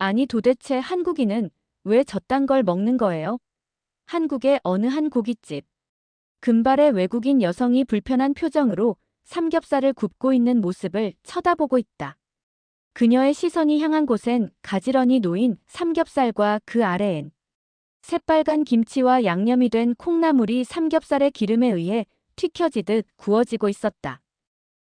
아니 도대체 한국인은 왜 저딴 걸 먹는 거예요? 한국의 어느 한 고깃집. 금발의 외국인 여성이 불편한 표정으로 삼겹살을 굽고 있는 모습을 쳐다보고 있다. 그녀의 시선이 향한 곳엔 가지런히 놓인 삼겹살과 그 아래엔 새빨간 김치와 양념이 된 콩나물이 삼겹살의 기름에 의해 튀겨지듯 구워지고 있었다.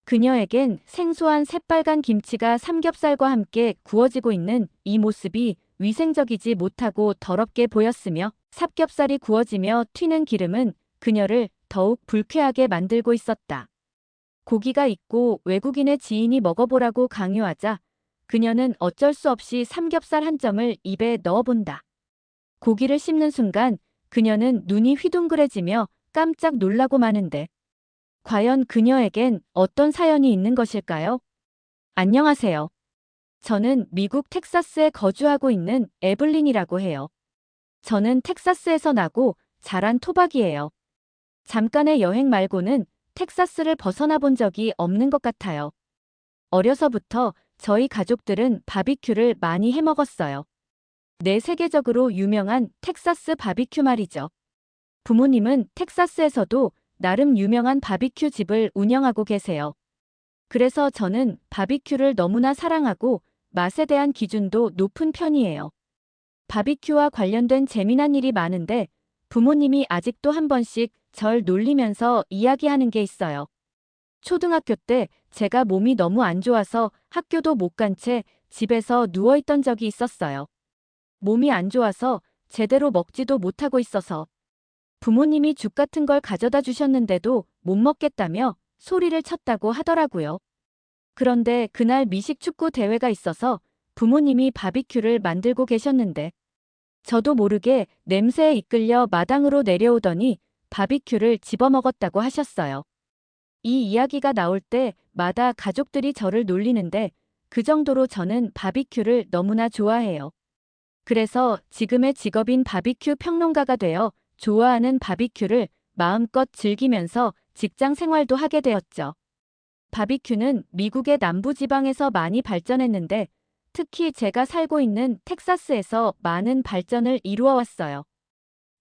그녀에겐 생소한 새빨간 김치가 삼겹살과 함께 구워지고 있는 이 모습이 위생적이지 못하고 더럽게 보였으며 삼겹살이 구워지며 튀는 기름은 그녀를 더욱 불쾌하게 만들고 있었다. 고기가 있고 외국인의 지인이 먹어보라고 강요하자 그녀는 어쩔 수 없이 삼겹살 한 점을 입에 넣어본다. 고기를 씹는 순간 그녀는 눈이 휘둥그레지며 깜짝 놀라고 마는데 과연 그녀에겐 어떤 사연이 있는 것일까요? 안녕하세요. 저는 미국 텍사스에 거주하고 있는 에블린이라고 해요. 저는 텍사스에서 나고 자란 토박이에요. 잠깐의 여행 말고는 텍사스를 벗어나 본 적이 없는 것 같아요. 어려서부터 저희 가족들은 바비큐를 많이 해 먹었어요. 네, 세계적으로 유명한 텍사스 바비큐 말이죠. 부모님은 텍사스에서도 나름 유명한 바비큐 집을 운영하고 계세요. 그래서 저는 바비큐를 너무나 사랑하고 맛에 대한 기준도 높은 편이에요. 바비큐와 관련된 재미난 일이 많은데 부모님이 아직도 한 번씩 절 놀리면서 이야기하는 게 있어요. 초등학교 때 제가 몸이 너무 안 좋아서 학교도 못 간 채 집에서 누워있던 적이 있었어요. 몸이 안 좋아서 제대로 먹지도 못하고 있어서 부모님이 죽 같은 걸 가져다 주셨는데도 못 먹겠다며 소리를 쳤다고 하더라고요. 그런데 그날 미식 축구 대회가 있어서 부모님이 바비큐를 만들고 계셨는데 저도 모르게 냄새에 이끌려 마당으로 내려오더니 바비큐를 집어먹었다고 하셨어요. 이 이야기가 나올 때마다 가족들이 저를 놀리는데 그 정도로 저는 바비큐를 너무나 좋아해요. 그래서 지금의 직업인 바비큐 평론가가 되어 좋아하는 바비큐를 마음껏 즐기면서 직장 생활도 하게 되었죠. 바비큐는 미국의 남부지방에서 많이 발전했는데 특히 제가 살고 있는 텍사스에서 많은 발전을 이루어 왔어요.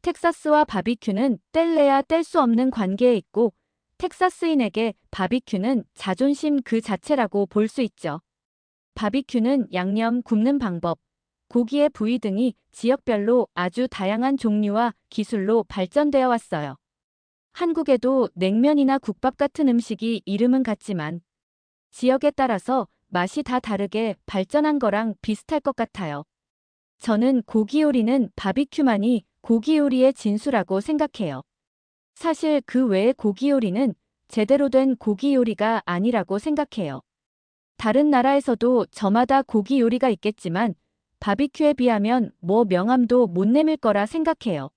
텍사스와 바비큐는 뗄래야 뗄 수 없는 관계에 있고 텍사스인에게 바비큐는 자존심 그 자체라고 볼 수 있죠. 바비큐는 양념, 굽는 방법, 고기의 부위 등이 지역별로 아주 다양한 종류와 기술로 발전되어 왔어요. 한국에도 냉면이나 국밥 같은 음식이 이름은 같지만 지역에 따라서 맛이 다 다르게 발전한 거랑 비슷할 것 같아요. 저는 고기 요리는 바비큐만이 고기 요리의 진수라고 생각해요. 사실 그 외의 고기 요리는 제대로 된 고기 요리가 아니라고 생각해요. 다른 나라에서도 저마다 고기 요리가 있겠지만 바비큐에 비하면 뭐 명함도 못 내밀 거라 생각해요.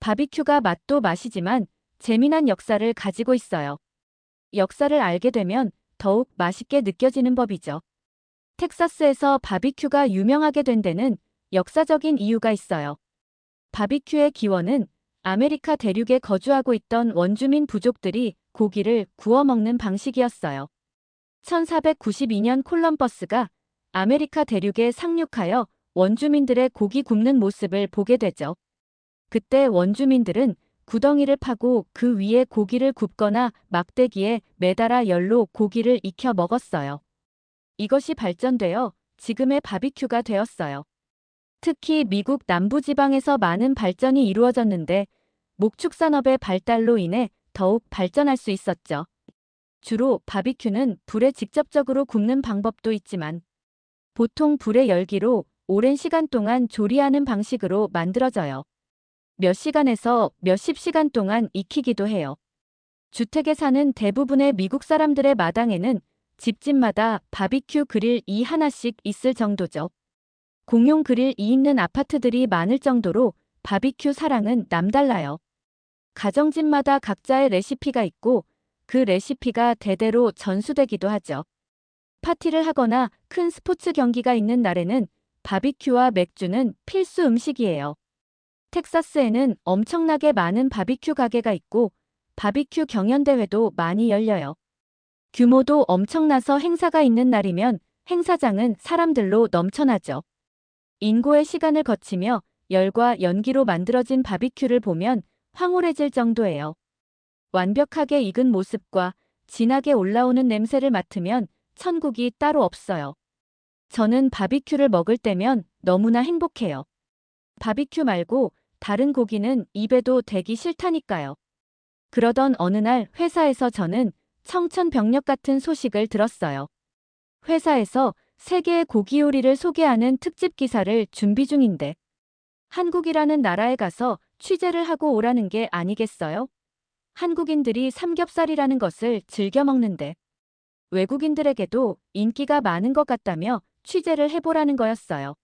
바비큐가 맛도 맛이지만 재미난 역사를 가지고 있어요. 역사를 알게 되면 더욱 맛있게 느껴지는 법이죠. 텍사스에서 바비큐가 유명하게 된 데는 역사적인 이유가 있어요. 바비큐의 기원은 아메리카 대륙에 거주하고 있던 원주민 부족들이 고기를 구워 먹는 방식이었어요. 1492년 콜럼버스가 아메리카 대륙에 상륙하여 원주민들의 고기 굽는 모습을 보게 되죠. 그때 원주민들은 구덩이를 파고 그 위에 고기를 굽거나 막대기에 매달아 열로 고기를 익혀 먹었어요. 이것이 발전되어 지금의 바비큐가 되었어요. 특히 미국 남부지방에서 많은 발전이 이루어졌는데 목축산업의 발달로 인해 더욱 발전할 수 있었죠. 주로 바비큐는 불에 직접적으로 굽는 방법도 있지만 보통 불의 열기로 오랜 시간 동안 조리하는 방식으로 만들어져요. 몇 시간에서 몇십 시간 동안 익히기도 해요. 주택에 사는 대부분의 미국 사람들의 마당에는 집집마다 바비큐 그릴 이 하나씩 있을 정도죠. 공용 그릴 이 있는 아파트들이 많을 정도로 바비큐 사랑은 남달라요. 가정집마다 각자의 레시피가 있고 그 레시피가 대대로 전수되기도 하죠. 파티를 하거나 큰 스포츠 경기가 있는 날에는 바비큐와 맥주는 필수 음식이에요. 텍사스에는 엄청나게 많은 바비큐 가게가 있고 바비큐 경연대회도 많이 열려요. 규모도 엄청나서 행사가 있는 날이면 행사장은 사람들로 넘쳐나죠. 인고의 시간을 거치며 열과 연기로 만들어진 바비큐를 보면 황홀해질 정도예요. 완벽하게 익은 모습과 진하게 올라오는 냄새를 맡으면 천국이 따로 없어요. 저는 바비큐를 먹을 때면 너무나 행복해요. 바비큐 말고 다른 고기는 입에도 대기 싫다니까요. 그러던 어느 날 회사에서 저는 청천벽력 같은 소식을 들었어요. 회사에서 세계의 고기 요리를 소개하는 특집 기사를 준비 중인데 한국이라는 나라에 가서 취재를 하고 오라는 게 아니겠어요? 한국인들이 삼겹살이라는 것을 즐겨 먹는데 외국인들에게도 인기가 많은 것 같다며 취재를 해보라는 거였어요.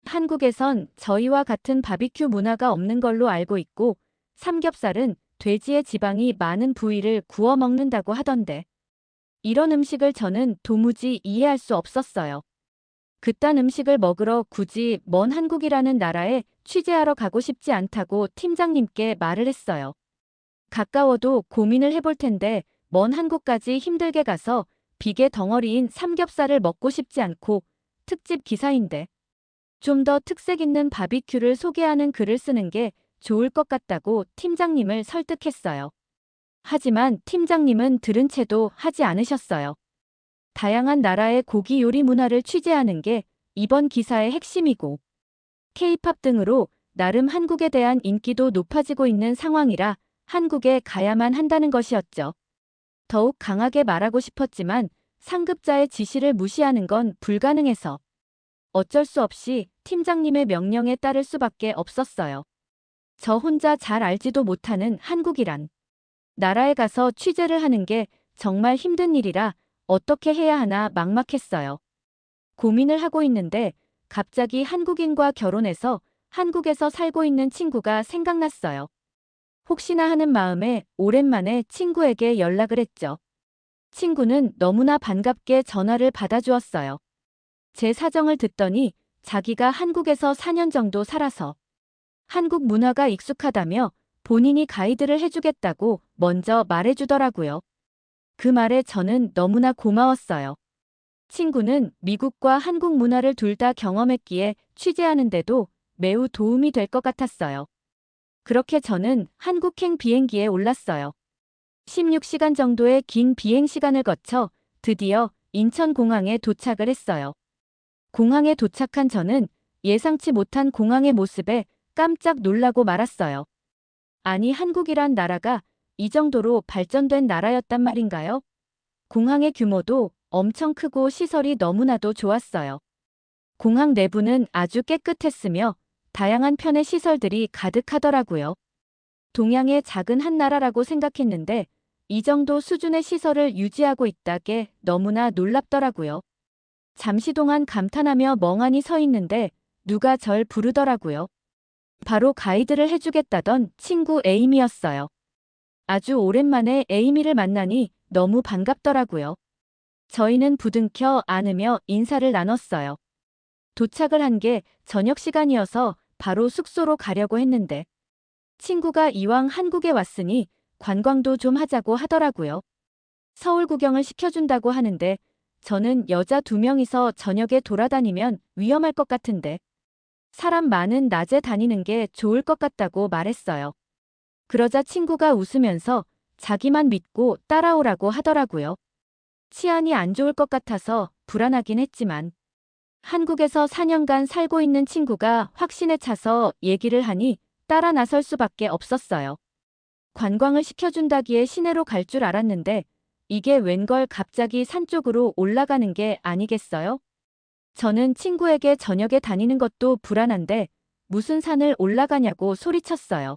한국에선 저희와 같은 바비큐 문화가 없는 걸로 알고 있고 삼겹살은 돼지의 지방이 많은 부위를 구워 먹는다고 하던데 이런 음식을 저는 도무지 이해할 수 없었어요. 그딴 음식을 먹으러 굳이 먼 한국이라는 나라에 취재하러 가고 싶지 않다고 팀장님께 말을 했어요. 가까워도 고민을 해볼 텐데 먼 한국까지 힘들게 가서 비계 덩어리인 삼겹살을 먹고 싶지 않고 특집 기사인데 좀 더 특색 있는 바비큐를 소개하는 글을 쓰는 게 좋을 것 같다고 팀장님을 설득했어요. 하지만 팀장님은 들은 채도 하지 않으셨어요. 다양한 나라의 고기 요리 문화를 취재하는 게 이번 기사의 핵심이고 K-팝 등으로 나름 한국에 대한 인기도 높아지고 있는 상황이라 한국에 가야만 한다는 것이었죠. 더욱 강하게 말하고 싶었지만 상급자의 지시를 무시하는 건 불가능해서 어쩔 수 없이 팀장님의 명령에 따를 수밖에 없었어요. 저 혼자 잘 알지도 못하는 한국이란 나라에 가서 취재를 하는 게 정말 힘든 일이라 어떻게 해야 하나 막막했어요. 고민을 하고 있는데 갑자기 한국인과 결혼해서 한국에서 살고 있는 친구가 생각났어요. 혹시나 하는 마음에 오랜만에 친구에게 연락을 했죠. 친구는 너무나 반갑게 전화를 받아주었어요. 제 사정을 듣더니 자기가 한국에서 4년 정도 살아서 한국 문화가 익숙하다며 본인이 가이드를 해주겠다고 먼저 말해주더라고요. 그 말에 저는 너무나 고마웠어요. 친구는 미국과 한국 문화를 둘 다 경험했기에 취재하는데도 매우 도움이 될 것 같았어요. 그렇게 저는 한국행 비행기에 올랐어요. 16시간 정도의 긴 비행 시간을 거쳐 드디어 인천공항에 도착을 했어요. 공항에 도착한 저는 예상치 못한 공항의 모습에 깜짝 놀라고 말았어요. 아니, 한국이란 나라가 이 정도로 발전된 나라였단 말인가요? 공항의 규모도 엄청 크고 시설이 너무나도 좋았어요. 공항 내부는 아주 깨끗했으며 다양한 편의 시설들이 가득하더라고요. 동양의 작은 한 나라라고 생각했는데 이 정도 수준의 시설을 유지하고 있다게 너무나 놀랍더라고요. 잠시 동안 감탄하며 멍하니 서 있는데 누가 절 부르더라고요. 바로 가이드를 해주겠다던 친구 에이미였어요. 아주 오랜만에 에이미를 만나니 너무 반갑더라고요. 저희는 부둥켜 안으며 인사를 나눴어요. 도착을 한 게 저녁 시간이어서 바로 숙소로 가려고 했는데 친구가 이왕 한국에 왔으니 관광도 좀 하자고 하더라고요. 서울 구경을 시켜준다고 하는데 저는 여자 2명이서 저녁에 돌아다니면 위험할 것 같은데 사람 많은 낮에 다니는 게 좋을 것 같다고 말했어요. 그러자 친구가 웃으면서 자기만 믿고 따라오라고 하더라고요. 치안이 안 좋을 것 같아서 불안하긴 했지만 한국에서 4년간 살고 있는 친구가 확신에 차서 얘기를 하니 따라 나설 수밖에 없었어요. 관광을 시켜준다기에 시내로 갈 줄 알았는데 이게 웬걸 갑자기 산 쪽으로 올라가는 게 아니겠어요? 저는 친구에게 저녁에 다니는 것도 불안한데 무슨 산을 올라가냐고 소리쳤어요.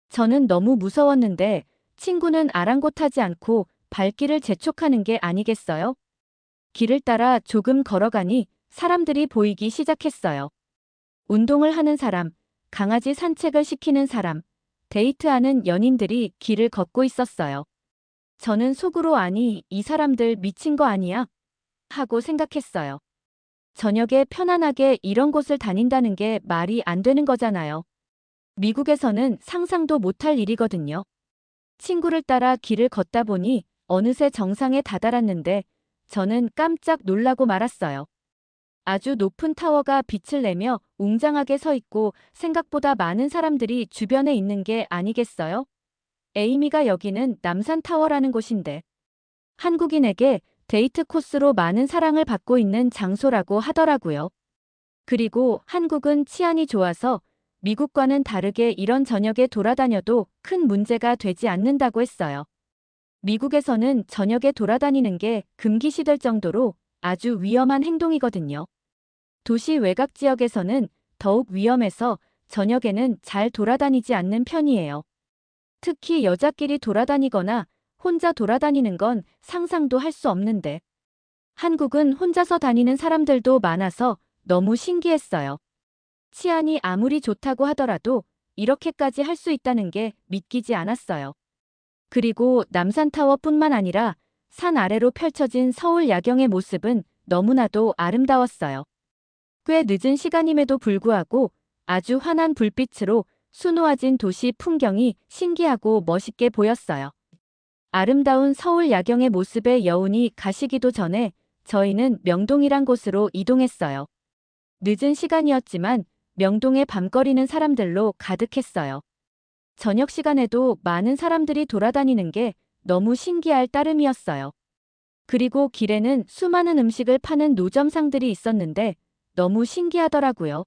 저는 너무 무서웠는데 친구는 아랑곳하지 않고 발길을 재촉하는 게 아니겠어요? 길을 따라 조금 걸어가니 사람들이 보이기 시작했어요. 운동을 하는 사람, 강아지 산책을 시키는 사람, 데이트하는 연인들이 길을 걷고 있었어요. 저는 속으로 아니, 이 사람들 미친 거 아니야? 하고 생각했어요. 저녁에 편안하게 이런 곳을 다닌다는 게 말이 안 되는 거잖아요. 미국에서는 상상도 못할 일이거든요. 친구를 따라 길을 걷다 보니 어느새 정상에 다다랐는데 저는 깜짝 놀라고 말았어요. 아주 높은 타워가 빛을 내며 웅장하게 서 있고 생각보다 많은 사람들이 주변에 있는 게 아니겠어요? 에이미가 여기는 남산타워라는 곳인데 한국인에게 데이트 코스로 많은 사랑을 받고 있는 장소라고 하더라고요. 그리고 한국은 치안이 좋아서 미국과는 다르게 이런 저녁에 돌아다녀도 큰 문제가 되지 않는다고 했어요. 미국에서는 저녁에 돌아다니는 게 금기시될 정도로 아주 위험한 행동이거든요. 도시 외곽 지역에서는 더욱 위험해서 저녁에는 잘 돌아다니지 않는 편이에요. 특히 여자끼리 돌아다니거나 혼자 돌아다니는 건 상상도 할 수 없는데 한국은 혼자서 다니는 사람들도 많아서 너무 신기했어요. 치안이 아무리 좋다고 하더라도 이렇게까지 할 수 있다는 게 믿기지 않았어요. 그리고 남산타워뿐만 아니라 산 아래로 펼쳐진 서울 야경의 모습은 너무나도 아름다웠어요. 꽤 늦은 시간임에도 불구하고 아주 환한 불빛으로 수놓아진 도시 풍경이 신기하고 멋있게 보였어요. 아름다운 서울 야경의 모습에 여운이 가시기도 전에 저희는 명동이란 곳으로 이동했어요. 늦은 시간이었지만 명동의 밤거리는 사람들로 가득했어요. 저녁 시간에도 많은 사람들이 돌아다니는 게 너무 신기할 따름이었어요. 그리고 길에는 수많은 음식을 파는 노점상들이 있었는데 너무 신기하더라고요.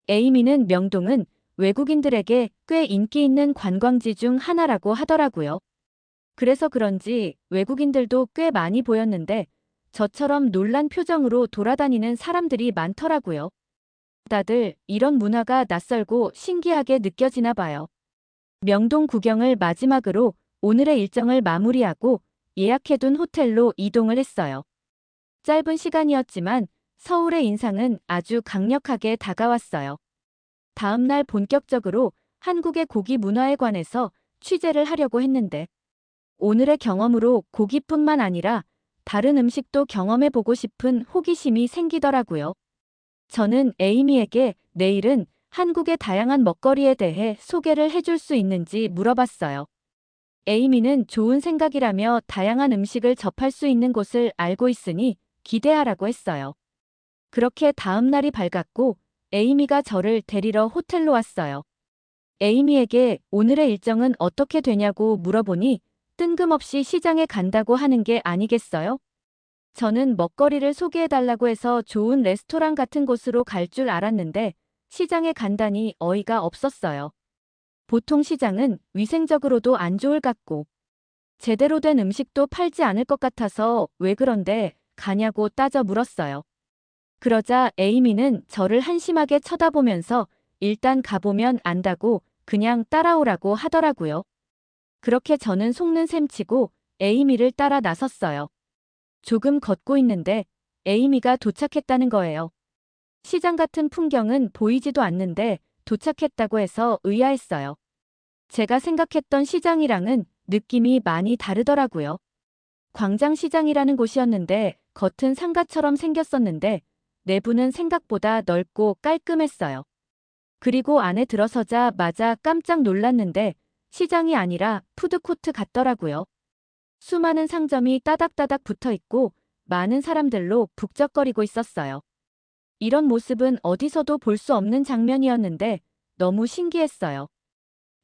에이미는 명동은 외국인들에게 꽤 인기 있는 관광지 중 하나라고 하더라고요. 그래서 그런지 외국인들도 꽤 많이 보였는데 저처럼 놀란 표정으로 돌아다니는 사람들이 많더라고요. 다들 이런 문화가 낯설고 신기하게 느껴지나 봐요. 명동 구경을 마지막으로 오늘의 일정을 마무리하고 예약해둔 호텔로 이동을 했어요. 짧은 시간이었지만 서울의 인상은 아주 강력하게 다가왔어요. 다음 날 본격적으로 한국의 고기 문화에 관해서 취재를 하려고 했는데 오늘의 경험으로 고기뿐만 아니라 다른 음식도 경험해보고 싶은 호기심이 생기더라고요. 저는 에이미에게 내일은 한국의 다양한 먹거리에 대해 소개를 해줄 수 있는지 물어봤어요. 에이미는 좋은 생각이라며 다양한 음식을 접할 수 있는 곳을 알고 있으니 기대하라고 했어요. 그렇게 다음 날이 밝았고 에이미가 저를 데리러 호텔로 왔어요. 에이미에게 오늘의 일정은 어떻게 되냐고 물어보니 뜬금없이 시장에 간다고 하는 게 아니겠어요? 저는 먹거리를 소개해달라고 해서 좋은 레스토랑 같은 곳으로 갈 줄 알았는데 시장에 간다니 어이가 없었어요. 보통 시장은 위생적으로도 안 좋을 같고 제대로 된 음식도 팔지 않을 것 같아서 왜 그런데 가냐고 따져 물었어요. 그러자 에이미는 저를 한심하게 쳐다보면서 일단 가보면 안다고 그냥 따라오라고 하더라고요. 그렇게 저는 속는 셈치고 에이미를 따라 나섰어요. 조금 걷고 있는데 에이미가 도착했다는 거예요. 시장 같은 풍경은 보이지도 않는데 도착했다고 해서 의아했어요. 제가 생각했던 시장이랑은 느낌이 많이 다르더라고요. 광장시장이라는 곳이었는데 겉은 상가처럼 생겼었는데 내부는 생각보다 넓고 깔끔했어요. 그리고 안에 들어서자마자 깜짝 놀랐는데 시장이 아니라 푸드코트 같더라고요. 수많은 상점이 따닥따닥 붙어 있고 많은 사람들로 북적거리고 있었어요. 이런 모습은 어디서도 볼 수 없는 장면이었는데 너무 신기했어요.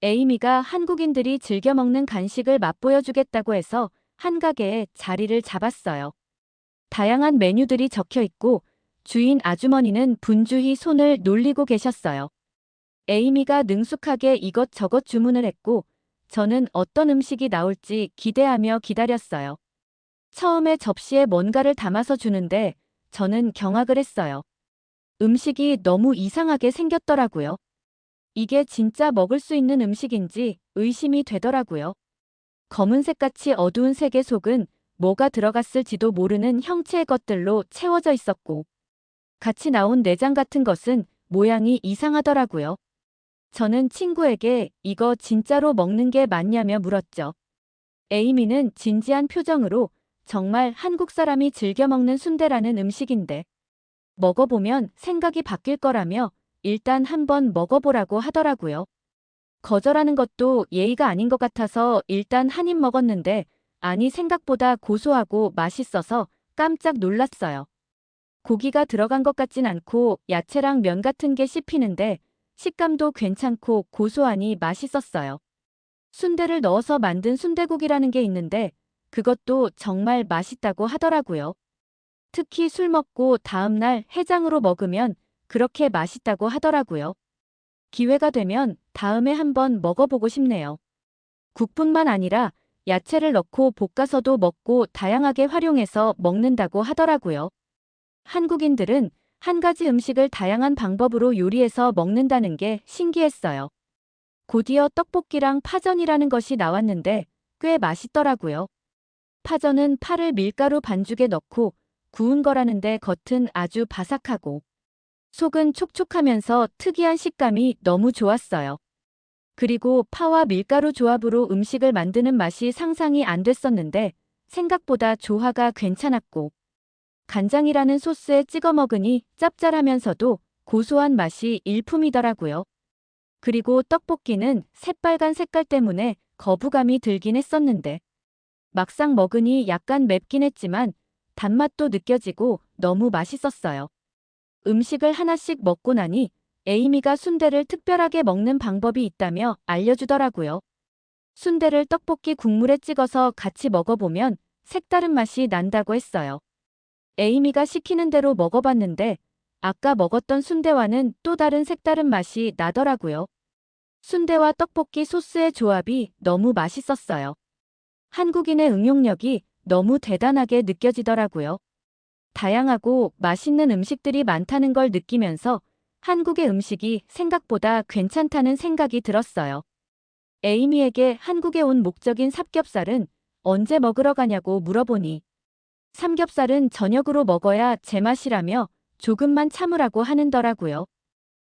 에이미가 한국인들이 즐겨 먹는 간식을 맛보여주겠다고 해서 한 가게에 자리를 잡았어요. 다양한 메뉴들이 적혀 있고 주인 아주머니는 분주히 손을 놀리고 계셨어요. 에이미가 능숙하게 이것저것 주문을 했고 저는 어떤 음식이 나올지 기대하며 기다렸어요. 처음에 접시에 뭔가를 담아서 주는데 저는 경악을 했어요. 음식이 너무 이상하게 생겼더라고요. 이게 진짜 먹을 수 있는 음식인지 의심이 되더라고요. 검은색같이 어두운 색의 속은 뭐가 들어갔을지도 모르는 형체의 것들로 채워져 있었고 같이 나온 내장 같은 것은 모양이 이상하더라고요. 저는 친구에게 이거 진짜로 먹는 게 맞냐며 물었죠. 에이미는 진지한 표정으로 정말 한국 사람이 즐겨 먹는 순대라는 음식인데 먹어보면 생각이 바뀔 거라며 일단 한번 먹어보라고 하더라고요. 거절하는 것도 예의가 아닌 것 같아서 일단 한 입 먹었는데 아니 생각보다 고소하고 맛있어서 깜짝 놀랐어요. 고기가 들어간 것 같진 않고 야채랑 면 같은 게 씹히는데 식감도 괜찮고 고소하니 맛있었어요. 순대를 넣어서 만든 순대국이라는 게 있는데 그것도 정말 맛있다고 하더라고요. 특히 술 먹고 다음날 해장으로 먹으면 그렇게 맛있다고 하더라고요. 기회가 되면 다음에 한번 먹어보고 싶네요. 국뿐만 아니라 야채를 넣고 볶아서도 먹고 다양하게 활용해서 먹는다고 하더라고요. 한국인들은 한 가지 음식을 다양한 방법으로 요리해서 먹는다는 게 신기했어요. 곧이어 떡볶이랑 파전이라는 것이 나왔는데 꽤 맛있더라고요. 파전은 파를 밀가루 반죽에 넣고 구운 거라는데 겉은 아주 바삭하고 속은 촉촉하면서 특이한 식감이 너무 좋았어요. 그리고 파와 밀가루 조합으로 음식을 만드는 맛이 상상이 안 됐었는데 생각보다 조화가 괜찮았고 간장이라는 소스에 찍어 먹으니 짭짤하면서도 고소한 맛이 일품이더라고요. 그리고 떡볶이는 새빨간 색깔 때문에 거부감이 들긴 했었는데 막상 먹으니 약간 맵긴 했지만 단맛도 느껴지고 너무 맛있었어요. 음식을 하나씩 먹고 나니 에이미가 순대를 특별하게 먹는 방법이 있다며 알려주더라고요. 순대를 떡볶이 국물에 찍어서 같이 먹어보면 색다른 맛이 난다고 했어요. 에이미가 시키는 대로 먹어봤는데 아까 먹었던 순대와는 또 다른 색다른 맛이 나더라고요. 순대와 떡볶이 소스의 조합이 너무 맛있었어요. 한국인의 응용력이 너무 대단하게 느껴지더라고요. 다양하고 맛있는 음식들이 많다는 걸 느끼면서 한국의 음식이 생각보다 괜찮다는 생각이 들었어요. 에이미에게 한국에 온 목적인 삼겹살은 언제 먹으러 가냐고 물어보니 삼겹살은 저녁으로 먹어야 제맛이라며 조금만 참으라고 하는더라고요.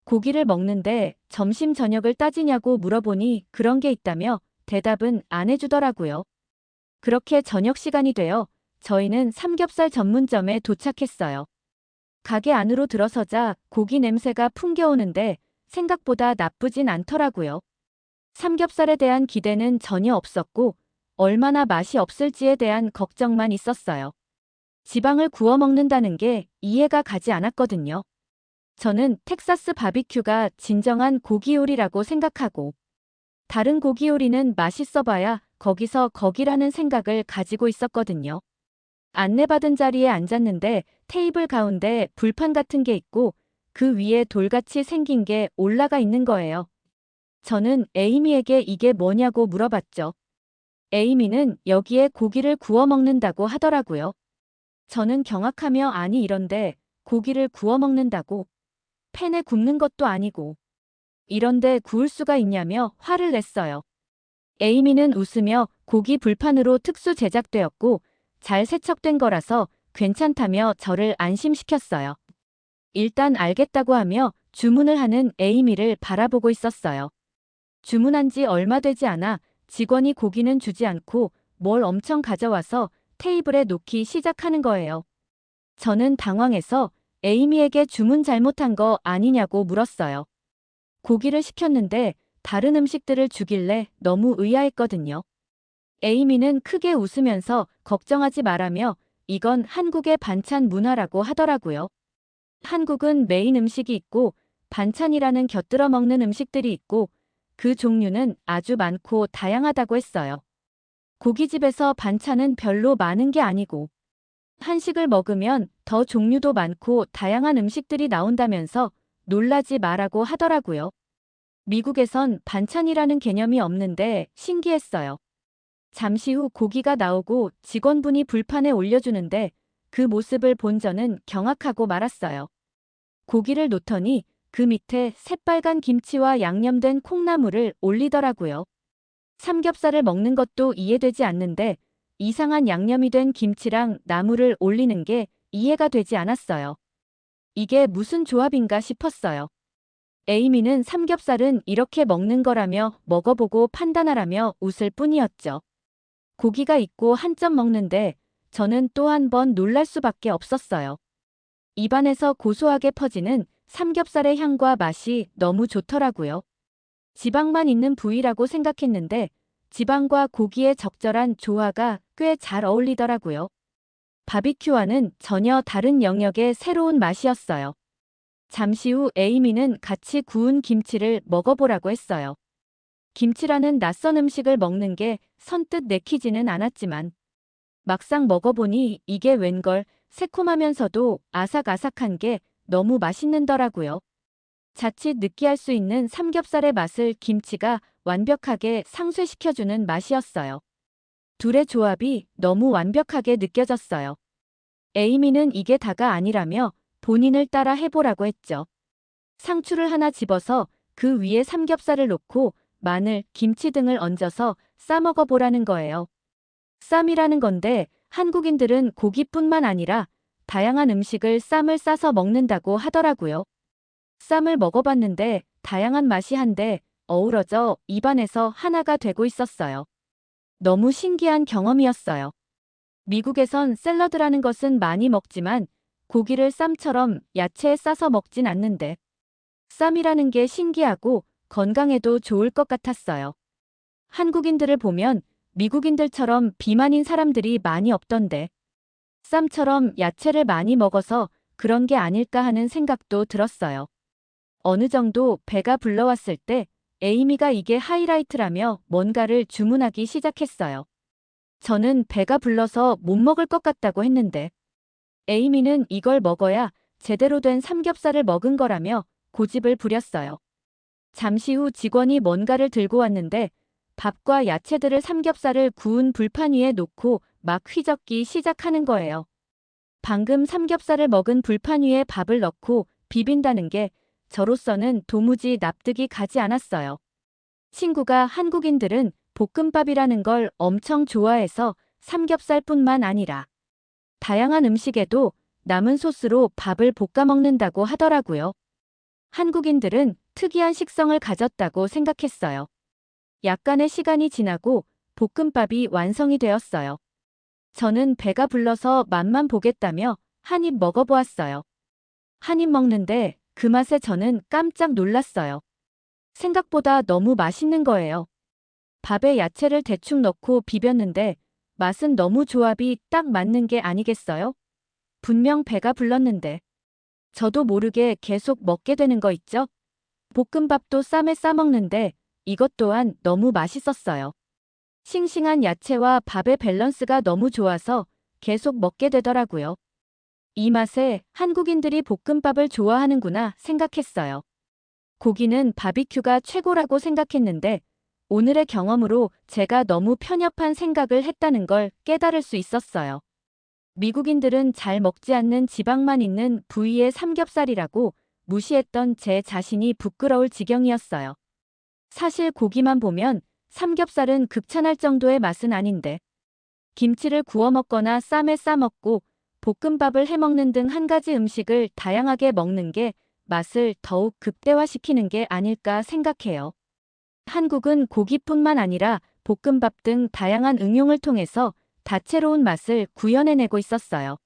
고기를 먹는데 점심 저녁을 따지냐고 물어보니 그런 게 있다며 대답은 안 해주더라고요. 그렇게 저녁 시간이 되어 저희는 삼겹살 전문점에 도착했어요. 가게 안으로 들어서자 고기 냄새가 풍겨오는데 생각보다 나쁘진 않더라고요. 삼겹살에 대한 기대는 전혀 없었고 얼마나 맛이 없을지에 대한 걱정만 있었어요. 지방을 구워 먹는다는 게 이해가 가지 않았거든요. 저는 텍사스 바비큐가 진정한 고기 요리라고 생각하고 다른 고기 요리는 맛있어 봐야 거기서 거기라는 생각을 가지고 있었거든요. 안내받은 자리에 앉았는데 테이블 가운데 불판 같은 게 있고 그 위에 돌같이 생긴 게 올라가 있는 거예요. 저는 에이미에게 이게 뭐냐고 물어봤죠. 에이미는 여기에 고기를 구워 먹는다고 하더라고요. 저는 경악하며 아니 이런데 고기를 구워 먹는다고? 팬에 굽는 것도 아니고 이런데 구울 수가 있냐며 화를 냈어요. 에이미는 웃으며 고기 불판으로 특수 제작되었고 잘 세척된 거라서 괜찮다며 저를 안심시켰어요. 일단 알겠다고 하며 주문을 하는 에이미를 바라보고 있었어요. 주문한 지 얼마 되지 않아 직원이 고기는 주지 않고 뭘 엄청 가져와서 테이블에 놓기 시작하는 거예요. 저는 당황해서 에이미에게 주문 잘못한 거 아니냐고 물었어요. 고기를 시켰는데 다른 음식들을 주길래 너무 의아했거든요. 에이미는 크게 웃으면서 걱정하지 말라며 이건 한국의 반찬 문화라고 하더라고요. 한국은 메인 음식이 있고 반찬이라는 곁들여 먹는 음식들이 있고 그 종류는 아주 많고 다양하다고 했어요. 고깃집에서 반찬은 별로 많은 게 아니고 한식을 먹으면 더 종류도 많고 다양한 음식들이 나온다면서 놀라지 말라고 하더라고요. 미국에선 반찬이라는 개념이 없는데 신기했어요. 잠시 후 고기가 나오고 직원분이 불판에 올려주는데 그 모습을 본 저는 경악하고 말았어요. 고기를 놓더니 그 밑에 새빨간 김치와 양념된 콩나물을 올리더라고요. 삼겹살을 먹는 것도 이해되지 않는데 이상한 양념이 된 김치랑 나물을 올리는 게 이해가 되지 않았어요. 이게 무슨 조합인가 싶었어요. 에이미는 삼겹살은 이렇게 먹는 거라며 먹어보고 판단하라며 웃을 뿐이었죠. 고기가 있고 한 점 먹는데 저는 또 한 번 놀랄 수밖에 없었어요. 입안에서 고소하게 퍼지는 삼겹살의 향과 맛이 너무 좋더라고요. 지방만 있는 부위라고 생각했는데 지방과 고기의 적절한 조화가 꽤 잘 어울리더라고요. 바비큐와는 전혀 다른 영역의 새로운 맛이었어요. 잠시 후 에이미는 같이 구운 김치를 먹어보라고 했어요. 김치라는 낯선 음식을 먹는 게 선뜻 내키지는 않았지만 막상 먹어보니 이게 웬걸 새콤하면서도 아삭아삭한 게 너무 맛있는더라고요. 자칫 느끼할 수 있는 삼겹살의 맛을 김치가 완벽하게 상쇄시켜주는 맛이었어요. 둘의 조합이 너무 완벽하게 느껴졌어요. 에이미는 이게 다가 아니라며 본인을 따라 해보라고 했죠. 상추를 하나 집어서 그 위에 삼겹살을 놓고 마늘, 김치 등을 얹어서 싸먹어 보라는 거예요. 쌈이라는 건데 한국인들은 고기뿐만 아니라 다양한 음식을 쌈을 싸서 먹는다고 하더라고요. 쌈을 먹어봤는데 다양한 맛이 한데 어우러져 입안에서 하나가 되고 있었어요. 너무 신기한 경험이었어요. 미국에선 샐러드라는 것은 많이 먹지만 고기를 쌈처럼 야채에 싸서 먹진 않는데 쌈이라는 게 신기하고 건강에도 좋을 것 같았어요. 한국인들을 보면 미국인들처럼 비만인 사람들이 많이 없던데 쌈처럼 야채를 많이 먹어서 그런 게 아닐까 하는 생각도 들었어요. 어느 정도 배가 불러왔을 때 에이미가 이게 하이라이트라며 뭔가를 주문하기 시작했어요. 저는 배가 불러서 못 먹을 것 같다고 했는데 에이미는 이걸 먹어야 제대로 된 삼겹살을 먹은 거라며 고집을 부렸어요. 잠시 후 직원이 뭔가를 들고 왔는데 밥과 야채들을 삼겹살을 구운 불판 위에 놓고 막 휘젓기 시작하는 거예요. 방금 삼겹살을 먹은 불판 위에 밥을 넣고 비빈다는 게 저로서는 도무지 납득이 가지 않았어요. 친구가 한국인들은 볶음밥이라는 걸 엄청 좋아해서 삼겹살뿐만 아니라 다양한 음식에도 남은 소스로 밥을 볶아 먹는다고 하더라고요. 한국인들은 특이한 식성을 가졌다고 생각했어요. 약간의 시간이 지나고 볶음밥이 완성이 되었어요. 저는 배가 불러서 맛만 보겠다며 한 입 먹어보았어요. 한 입 먹는데 그 맛에 저는 깜짝 놀랐어요. 생각보다 너무 맛있는 거예요. 밥에 야채를 대충 넣고 비볐는데 맛은 너무 조합이 딱 맞는 게 아니겠어요? 분명 배가 불렀는데 저도 모르게 계속 먹게 되는 거 있죠? 볶음밥도 쌈에 싸먹는데 이것 또한 너무 맛있었어요. 싱싱한 야채와 밥의 밸런스가 너무 좋아서 계속 먹게 되더라고요. 이 맛에 한국인들이 볶음밥을 좋아하는구나 생각했어요. 고기는 바비큐가 최고라고 생각했는데 오늘의 경험으로 제가 너무 편협한 생각을 했다는 걸 깨달을 수 있었어요. 미국인들은 잘 먹지 않는 지방만 있는 부위의 삼겹살이라고 무시했던 제 자신이 부끄러울 지경이었어요. 사실 고기만 보면 삼겹살은 극찬할 정도의 맛은 아닌데 김치를 구워 먹거나 쌈에 싸 먹고 볶음밥을 해 먹는 등 한 가지 음식을 다양하게 먹는 게 맛을 더욱 극대화시키는 게 아닐까 생각해요. 한국은 고기뿐만 아니라 볶음밥 등 다양한 응용을 통해서 다채로운 맛을 구현해내고 있었어요.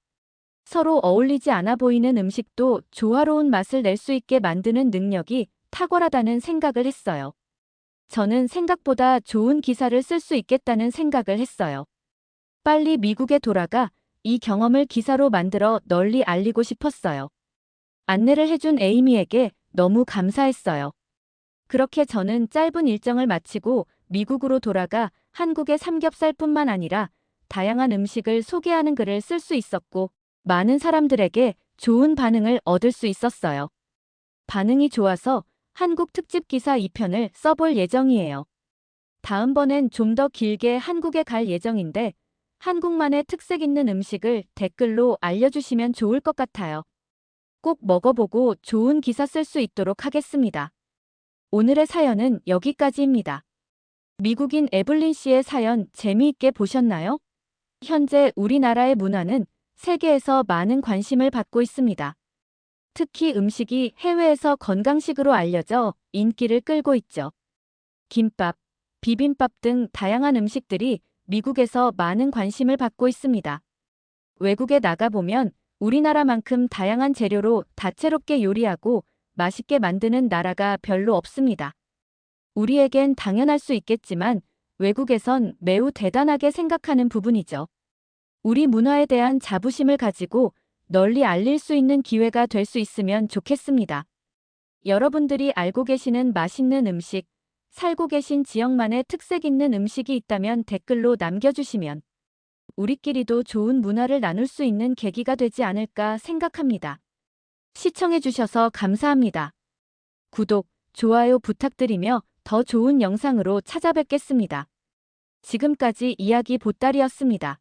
서로 어울리지 않아 보이는 음식도 조화로운 맛을 낼 수 있게 만드는 능력이 탁월하다는 생각을 했어요. 저는 생각보다 좋은 기사를 쓸 수 있겠다는 생각을 했어요. 빨리 미국에 돌아가 이 경험을 기사로 만들어 널리 알리고 싶었어요. 안내를 해준 에이미에게 너무 감사했어요. 그렇게 저는 짧은 일정을 마치고 미국으로 돌아가 한국의 삼겹살뿐만 아니라 다양한 음식을 소개하는 글을 쓸 수 있었고 많은 사람들에게 좋은 반응을 얻을 수 있었어요. 반응이 좋아서 한국 특집 기사 2편을 써볼 예정이에요. 다음번엔 좀 더 길게 한국에 갈 예정인데 한국만의 특색 있는 음식을 댓글로 알려주시면 좋을 것 같아요. 꼭 먹어보고 좋은 기사 쓸 수 있도록 하겠습니다. 오늘의 사연은 여기까지입니다. 미국인 에블린 씨의 사연 재미있게 보셨나요? 현재 우리나라의 문화는 세계에서 많은 관심을 받고 있습니다. 특히 음식이 해외에서 건강식으로 알려져 인기를 끌고 있죠. 김밥, 비빔밥 등 다양한 음식들이 미국에서 많은 관심을 받고 있습니다. 외국에 나가보면 우리나라만큼 다양한 재료로 다채롭게 요리하고 맛있게 만드는 나라가 별로 없습니다. 우리에겐 당연할 수 있겠지만 외국에선 매우 대단하게 생각하는 부분이죠. 우리 문화에 대한 자부심을 가지고 널리 알릴 수 있는 기회가 될 수 있으면 좋겠습니다. 여러분들이 알고 계시는 맛있는 음식, 살고 계신 지역만의 특색 있는 음식이 있다면 댓글로 남겨주시면 우리끼리도 좋은 문화를 나눌 수 있는 계기가 되지 않을까 생각합니다. 시청해주셔서 감사합니다. 구독, 좋아요 부탁드리며 더 좋은 영상으로 찾아뵙겠습니다. 지금까지 이야기 보따리였습니다.